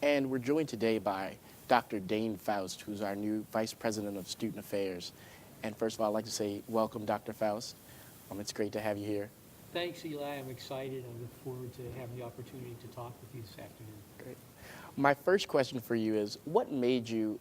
And we're joined today by Dr. Dane Foust, who's our new Vice President of Student Affairs. And first of all, I'd like to say welcome, Dr. Foust. It's great to have you here. Thanks, Eli. I'm excited. I look forward to having the opportunity to talk with you this afternoon. Great. My first question for you is, what made you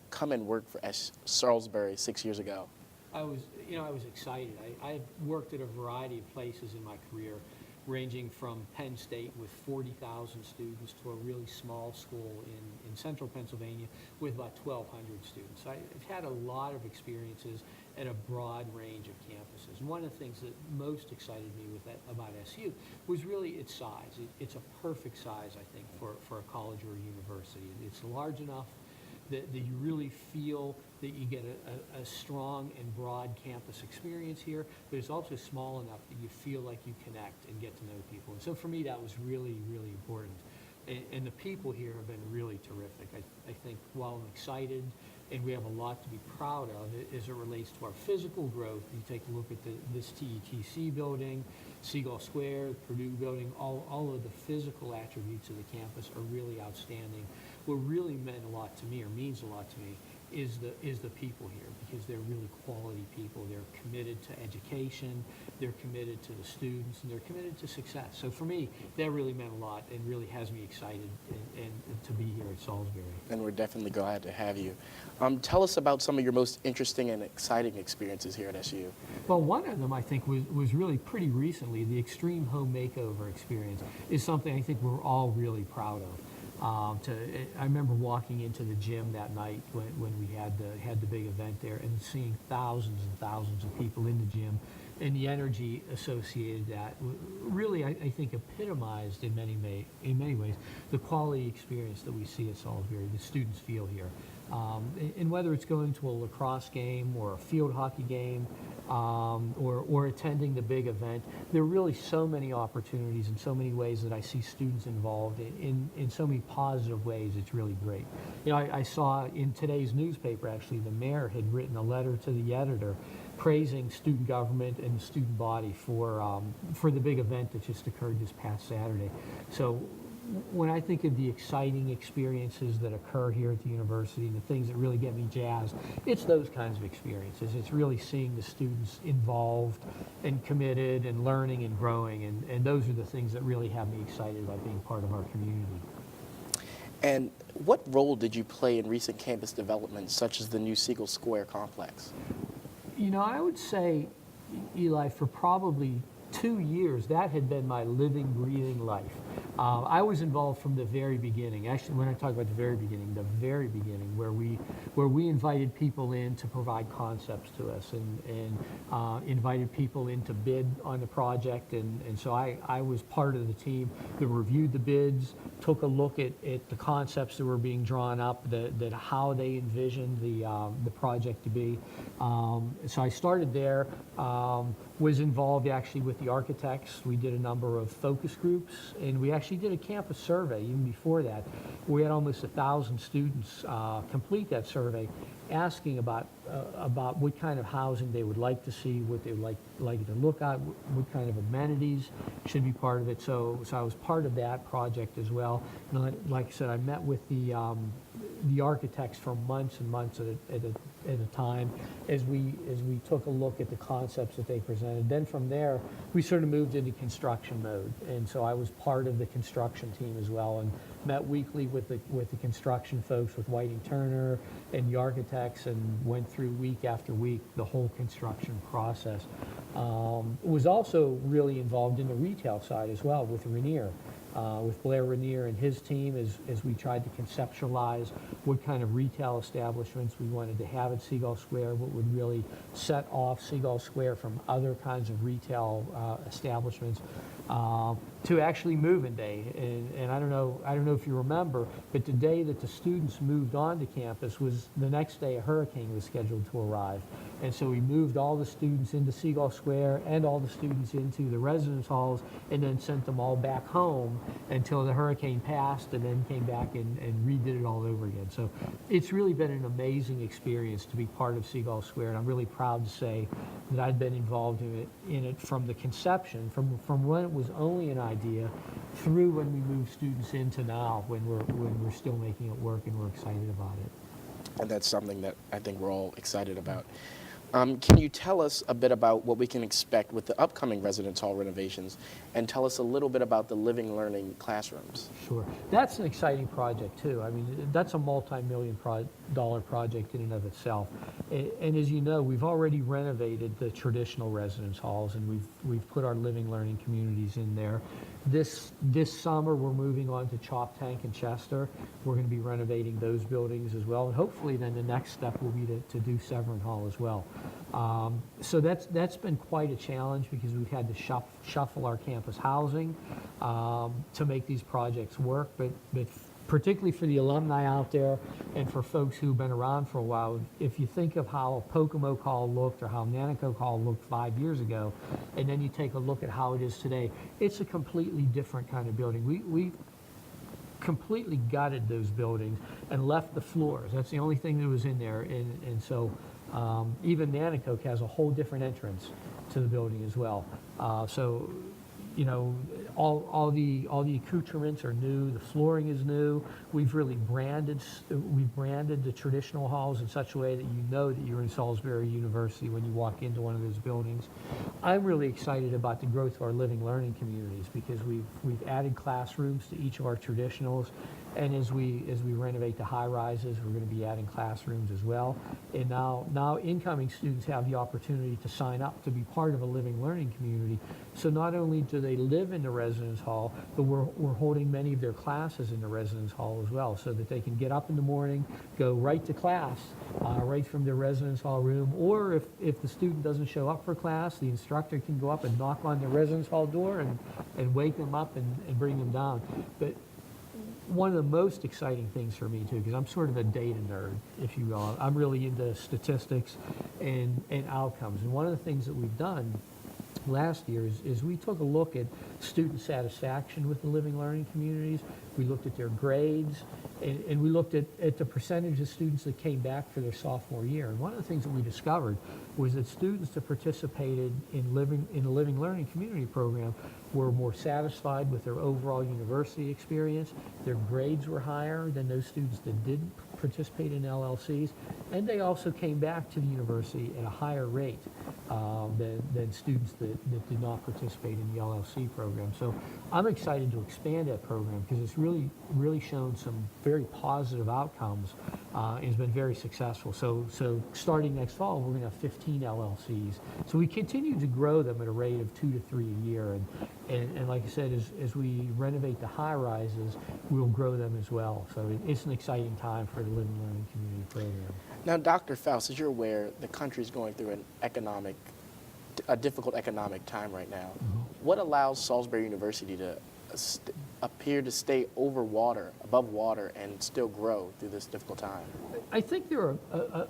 come and work for Salisbury 6 years ago? I was excited. I worked at a variety of places in my career, ranging from Penn State with 40,000 students to a really small school in central Pennsylvania with about 1,200 students. I've had a lot of experiences at a broad range of campuses. And one of the things that most excited me about SU was really its size. It's a perfect size, I think, for a college or a university. It's large enough that you really feel that you get a strong and broad campus experience here, but it's also small enough that you feel like you connect and get to know people. And so for me, that was really, really important. And the people here have been really terrific. I think while I'm excited and we have a lot to be proud of as it relates to our physical growth, you take a look at this TETC building, Seagull Square, Purdue building, all of the physical attributes of the campus are really outstanding. What really meant a lot to me, or means a lot to me, is the people here, because they're really quality people. They're committed to education, they're committed to the students, and they're committed to success. So for me, that really meant a lot and really has me excited and to be here at Salisbury. And we're definitely glad to have you. Tell us about some of your most interesting and exciting experiences here at SU. Well, one of them I think was really pretty recently. The Extreme Home Makeover experience is something I think we're all really proud of. I remember walking into the gym that night when we had the big event there and seeing thousands and thousands of people in the gym, and the energy associated that really I think epitomized in many ways the quality experience that we see at Salisbury, the students feel here. And whether it's going to a lacrosse game or a field hockey game or attending the big event, there are really so many opportunities and so many ways that I see students involved in so many positive ways. It's really great. I saw in today's newspaper, actually, the mayor had written a letter to the editor praising student government and the student body for the big event that just occurred this past Saturday. So when I think of the exciting experiences that occur here at the university, the things that really get me jazzed, it's those kinds of experiences. It's really seeing the students involved and committed and learning and growing, and those are the things that really have me excited about being part of our community. And what role did you play in recent campus developments, such as the new Seagull Square complex? I would say, Eli, for probably 2 years, that had been my living, breathing life. I was involved from the very beginning. Actually, when I talk about the very beginning, where we invited people in to provide concepts to us and invited people in to bid on the project. And so I was part of the team that reviewed the bids, took a look at the concepts that were being drawn up, that how they envisioned the project to be. So I started there. Was involved actually with the architects. We did a number of focus groups, and we actually did a campus survey even before that. We had almost 1,000 students complete that survey, asking about what kind of housing they would like to see, what they would like it to look at, what kind of amenities should be part of it. So I was part of that project as well. And like I said, I met with the architects for months and months at a time as we took a look at the concepts that they presented. Then from there, we sort of moved into construction mode, and so I was part of the construction team as well, and met weekly with the construction folks, with Whiting Turner and the architects, and went through week after week the whole construction process. Was also really involved in the retail side as well with Rainier. With Blair Rainier and his team as we tried to conceptualize what kind of retail establishments we wanted to have at Seagull Square, what would really set off Seagull Square from other kinds of retail establishments, to actually move-in day. And I don't know if you remember, but the day that the students moved onto campus was the next day a hurricane was scheduled to arrive. And so we moved all the students into Seagull Square and all the students into the residence halls, and then sent them all back home until the hurricane passed, and then came back and redid it all over again. So it's really been an amazing experience to be part of Seagull Square, and I'm really proud to say that I've been involved in it from the conception, from when it was only an idea through when we move students into now, when we're still making it work and we're excited about it. And that's something that I think we're all excited about. Can you tell us a bit about what we can expect with the upcoming residence hall renovations, and tell us a little bit about the living learning classrooms? Sure. That's an exciting project too. I mean, that's a multi-million dollar project in and of itself. And as you know, we've already renovated the traditional residence halls, and we've put our living learning communities in there. This summer, we're moving on to Chop Tank and Chester. We're going to be renovating those buildings as well, and hopefully then the next step will be to do Severn Hall as well. So that's been quite a challenge, because we've had to shuffle our campus housing to make these projects work, but particularly for the alumni out there and for folks who've been around for a while, if you think of how Pocomoke Hall looked or how Nanticoke Hall looked 5 years ago, and then you take a look at how it is today, it's a completely different kind of building. We completely gutted those buildings and left the floors. That's the only thing that was in there, and so even Nanticoke has a whole different entrance to the building as well. So, you know, all the accoutrements are new. The flooring is new. We've branded the traditional halls in such a way that you know that you're in Salisbury University when you walk into one of those buildings. I'm really excited about the growth of our living learning communities, because we've added classrooms to each of our traditionals. And as we renovate the high rises, we're going to be adding classrooms as well. And now incoming students have the opportunity to sign up to be part of a living learning community. So not only do they live in the residence hall, but we're holding many of their classes in the residence hall as well, so that they can get up in the morning, go right to class, right from their residence hall room. Or if the student doesn't show up for class, the instructor can go up and knock on the residence hall door and wake them up and bring them down. But one of the most exciting things for me too, because I'm sort of a data nerd, if you will. I'm really into statistics and outcomes. And one of the things that we've done last year is we took a look at student satisfaction with the living learning communities. We looked at their grades, and we looked at the percentage of students that came back for their sophomore year. And one of the things that we discovered was that students that participated in a living learning community program were more satisfied with their overall university experience. Their grades were higher than those students that didn't participate in LLCs, and they also came back to the university at a higher rate than students that did not participate in the LLC program. So I'm excited to expand that program, because it's really shown some very positive outcomes and has been very successful. So starting next fall, we're going to have 15 LLCs. So we continue to grow them at a rate of 2 to 3 a year. And like I said, as we renovate the high rises, we'll grow them as well. So it's an exciting time for the living learning community program. Now, Dr. Foust, as you're aware, the country's going through a difficult economic time right now. Mm-hmm. What allows Salisbury University to appear to stay above water, and still grow through this difficult time? I think there are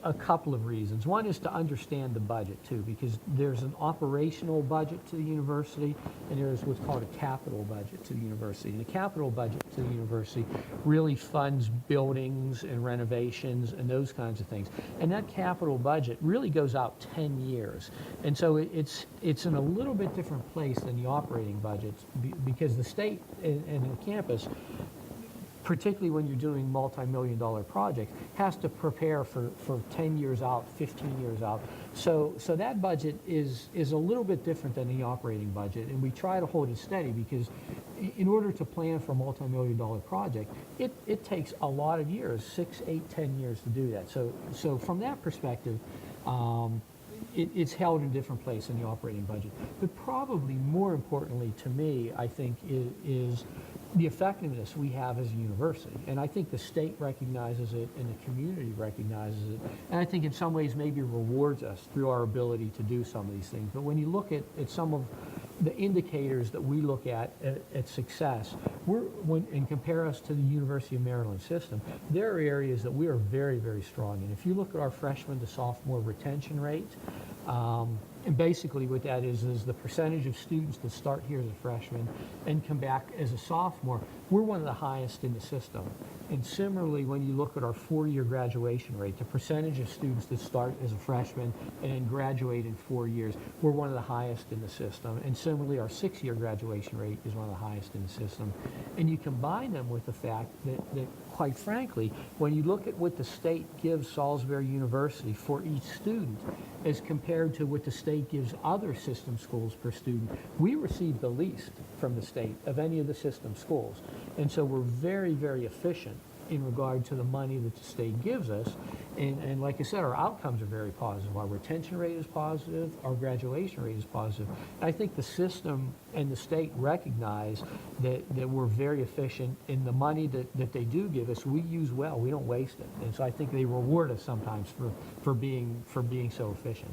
a couple of reasons. One is to understand the budget too, because there's an operational budget to the university, and there's what's called a capital budget to the university. And the capital budget to the university really funds buildings and renovations and those kinds of things. And that capital budget really goes out 10 years. And so it's in a little bit different place than the operating budgets, because the state and the campus, particularly when you're doing multi-million dollar projects, has to prepare for 10 years out, 15 years out. So that budget is a little bit different than the operating budget, and we try to hold it steady, because in order to plan for a multi-million dollar project, it takes a lot of years, 6, 8, 10 years to do that. So from that perspective, it's held in a different place in the operating budget. But probably more importantly to me, I think, is the effectiveness we have as a university. And I think the state recognizes it and the community recognizes it. And I think in some ways maybe rewards us through our ability to do some of these things. But when you look at some of the indicators that we look at success, and compare us to the University of Maryland system, there are areas that we are very, very strong in. If you look at our freshman to sophomore retention rate, And basically what that is the percentage of students that start here as a freshman and come back as a sophomore, we're one of the highest in the system. And similarly, when you look at our 4-year graduation rate, the percentage of students that start as a freshman and then graduate in 4 years, we're one of the highest in the system. And similarly, our 6-year graduation rate is one of the highest in the system. And you combine them with the fact that quite frankly, when you look at what the state gives Salisbury University for each student as compared to what the state gives other system schools per student, we receive the least from the state of any of the system schools. And so we're very, very efficient in regard to the money that the state gives us. And like I said, our outcomes are very positive. Our retention rate is positive. Our graduation rate is positive. And I think the system and the state recognize that we're very efficient in the money that they do give us. We use well. We don't waste it. And so I think they reward us sometimes for being so efficient.